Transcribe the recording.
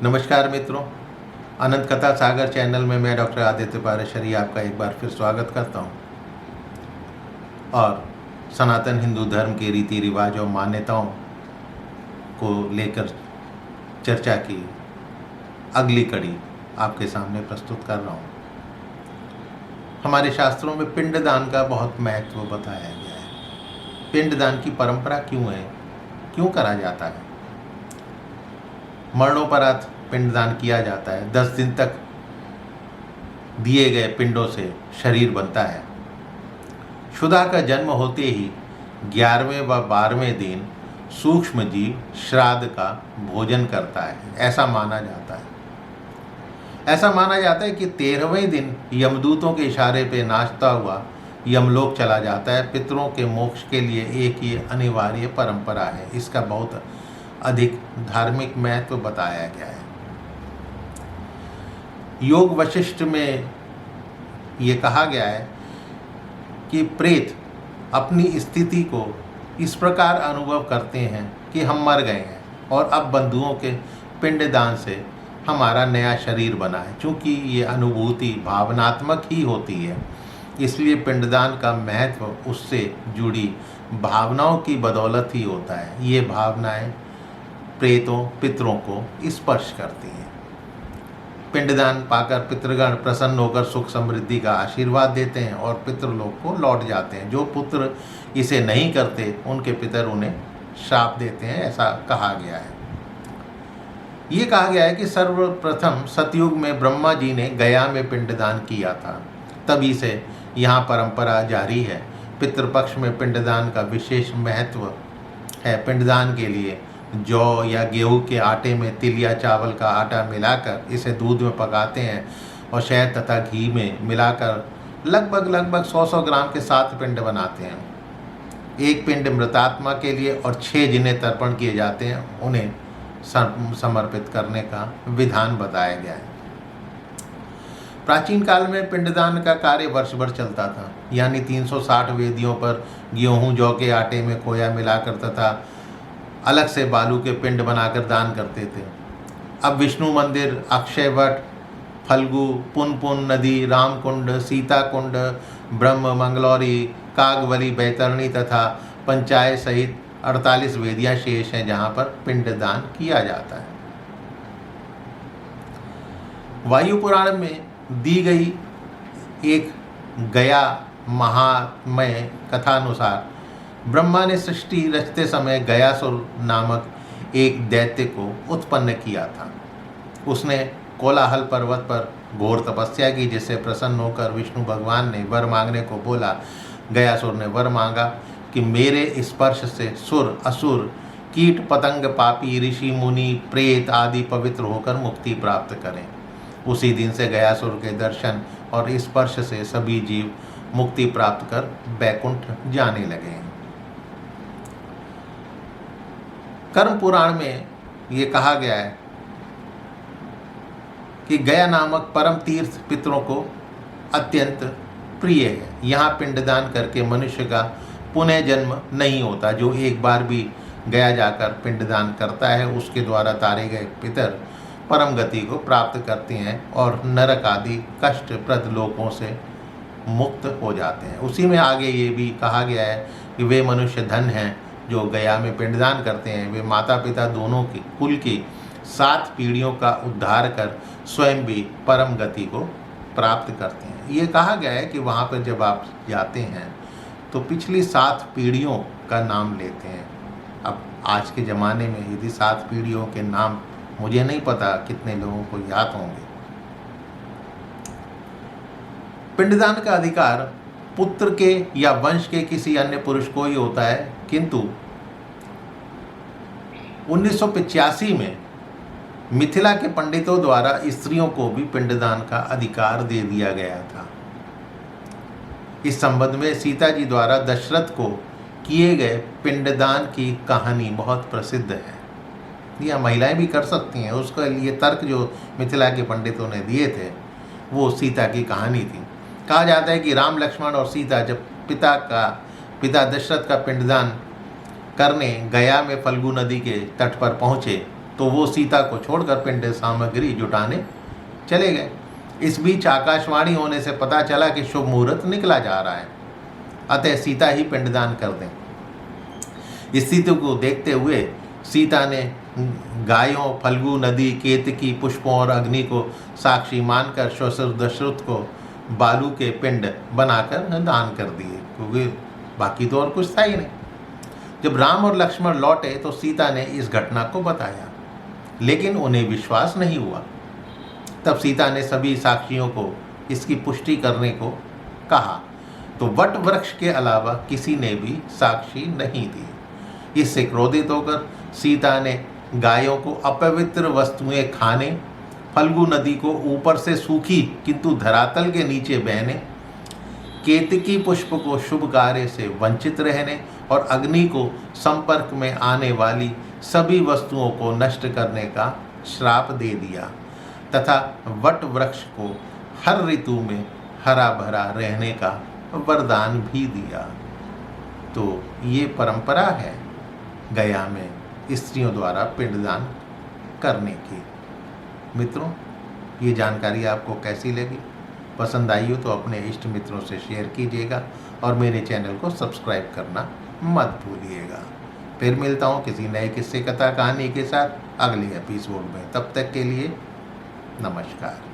नमस्कार मित्रों, अनंत कथा सागर चैनल में मैं डॉक्टर आदित्य पारेशरी आपका एक बार फिर स्वागत करता हूं और सनातन हिंदू धर्म के रीति रिवाज और मान्यताओं को लेकर चर्चा की अगली कड़ी आपके सामने प्रस्तुत कर रहा हूं। हमारे शास्त्रों में पिंडदान का बहुत महत्व बताया गया है। पिंडदान की परंपरा क्यों है, क्यों करा जाता है? मरणोपरांत पिंडदान किया जाता है। 10 दिन तक दिए गए पिंडों से शरीर बनता है। क्षुधा का जन्म होते ही 11वें व 12वें दिन सूक्ष्म जीव श्राद्ध का भोजन करता है, ऐसा माना जाता है। ऐसा माना जाता है कि 13वें दिन यमदूतों के इशारे पे नाचता हुआ यमलोक चला जाता है। पितरों के मोक्ष के लिए एक ये अनिवार्य परंपरा है। इसका बहुत अधिक धार्मिक महत्व बताया गया है। योग वशिष्ठ में ये कहा गया है कि प्रेत अपनी स्थिति को इस प्रकार अनुभव करते हैं कि हम मर गए हैं और अब बंधुओं के पिंडदान से हमारा नया शरीर बना है। चूँकि ये अनुभूति भावनात्मक ही होती है, इसलिए पिंडदान का महत्व उससे जुड़ी भावनाओं की बदौलत ही होता है। ये भावनाएं प्रेतों पितरों को स्पर्श करती हैं। पिंडदान पाकर पितृगण प्रसन्न होकर सुख समृद्धि का आशीर्वाद देते हैं और पितृलोक को लौट जाते हैं। जो पुत्र इसे नहीं करते उनके पितर उन्हें श्राप देते हैं, ऐसा कहा गया है। ये कहा गया है कि सर्वप्रथम सतयुग में ब्रह्मा जी ने गया में पिंडदान किया था, तभी से यहाँ परंपरा जारी है। पितृपक्ष में पिंडदान का विशेष महत्व है। पिंडदान के लिए जौ या गेहूं के आटे में तिल या चावल का आटा मिलाकर इसे दूध में पकाते हैं और शहद तथा घी में मिलाकर लगभग 100 ग्राम के 7 पिंड बनाते हैं। एक पिंड मृतात्मा के लिए और 6 जिन्हें तर्पण किए जाते हैं उन्हें समर्पित करने का विधान बताया गया है। प्राचीन काल में पिंडदान का कार्य वर्ष भर चलता था, यानी 360 वेदियों पर गेहूं जौ के आटे में खोया मिलाकर तथा अलग से बालू के पिंड बनाकर दान करते थे। अब विष्णु मंदिर, अक्षयवट, फल्गु, पुनपुन नदी, रामकुंड, सीताकुंड, ब्रह्म मंगलौरी, कागवली, बैतरणी तथा पंचायत सहित 48 वेदियां शेष हैं जहां पर पिंडदान किया जाता है। वायु पुराण में दी गई एक गया महात्म्य कथानुसार ब्रह्मा ने सृष्टि रचते समय गयासुर नामक एक दैत्य को उत्पन्न किया था। उसने कोलाहल पर्वत पर घोर तपस्या की, जिससे प्रसन्न होकर विष्णु भगवान ने वर मांगने को बोला। गयासुर ने वर मांगा कि मेरे स्पर्श से सुर, असुर, कीट, पतंग, पापी, ऋषि, मुनि, प्रेत आदि पवित्र होकर मुक्ति प्राप्त करें। उसी दिन से गयासुर के दर्शन और स्पर्श से सभी जीव मुक्ति प्राप्त कर बैकुंठ जाने लगे। कर्म पुराण में ये कहा गया है कि गया नामक परम तीर्थ पितरों को अत्यंत प्रिय है। यहाँ पिंडदान करके मनुष्य का पुनः जन्म नहीं होता। जो एक बार भी गया जाकर पिंडदान करता है उसके द्वारा तारे गए पितर परम गति को प्राप्त करते हैं और नरक आदि कष्टप्रद लोकों से मुक्त हो जाते हैं। उसी में आगे ये भी कहा गया है कि वे मनुष्य धन हैं जो गया में पिंडदान करते हैं। वे माता पिता दोनों की कुल की 7 पीढ़ियों का उद्धार कर स्वयं भी परम गति को प्राप्त करते हैं। ये कहा गया है कि वहाँ पर जब आप जाते हैं तो पिछली 7 पीढ़ियों का नाम लेते हैं। अब आज के ज़माने में यदि 7 पीढ़ियों के नाम मुझे नहीं पता कितने लोगों को याद होंगे। पिंडदान का अधिकार पुत्र के या वंश के किसी अन्य पुरुष को ही होता है, किंतु 1985 में मिथिला के पंडितों द्वारा स्त्रियों को भी पिंडदान का अधिकार दे दिया गया था। इस संबंध में सीता जी द्वारा दशरथ को किए गए पिंडदान की कहानी बहुत प्रसिद्ध है। यह महिलाएं भी कर सकती हैं। उसके लिए तर्क जो मिथिला के पंडितों ने दिए थे वो सीता की कहानी थी। कहा जाता है कि राम, लक्ष्मण और सीता जब पिता दशरथ का पिंडदान करने गया में फल्गु नदी के तट पर पहुँचे तो वो सीता को छोड़कर पिंड सामग्री जुटाने चले गए। इस बीच आकाशवाणी होने से पता चला कि शुभ मुहूर्त निकला जा रहा है, अतः सीता ही पिंडदान कर दें। स्थिति को देखते हुए सीता ने गायों, फल्गु नदी, केतकी, पुष्पों और अग्नि को साक्षी मानकर श्वशुर दशरथ को बालू के पिंड बनाकर दान कर दिए, क्योंकि बाकी तो और कुछ था ही नहीं। जब राम और लक्ष्मण लौटे तो सीता ने इस घटना को बताया, लेकिन उन्हें विश्वास नहीं हुआ। तब सीता ने सभी साक्षियों को इसकी पुष्टि करने को कहा, तो वट वृक्ष के अलावा किसी ने भी साक्षी नहीं दी। इससे क्रोधित होकर सीता ने गायों को अपवित्र वस्तुएं खाने, फल्गु नदी को ऊपर से सूखी किंतु धरातल के नीचे बहने, केतकी पुष्प को शुभ कार्य से वंचित रहने और अग्नि को संपर्क में आने वाली सभी वस्तुओं को नष्ट करने का श्राप दे दिया तथा वट वृक्ष को हर ऋतु में हरा भरा रहने का वरदान भी दिया। तो ये परंपरा है गया में स्त्रियों द्वारा पिंडदान करने की। मित्रों, ये जानकारी आपको कैसी लगी? पसंद आई हो तो अपने इष्ट मित्रों से शेयर कीजिएगा और मेरे चैनल को सब्सक्राइब करना मत भूलिएगा। फिर मिलता हूँ किसी नए किस्से कथा कहानी के साथ अगले एपिसोड में। तब तक के लिए नमस्कार।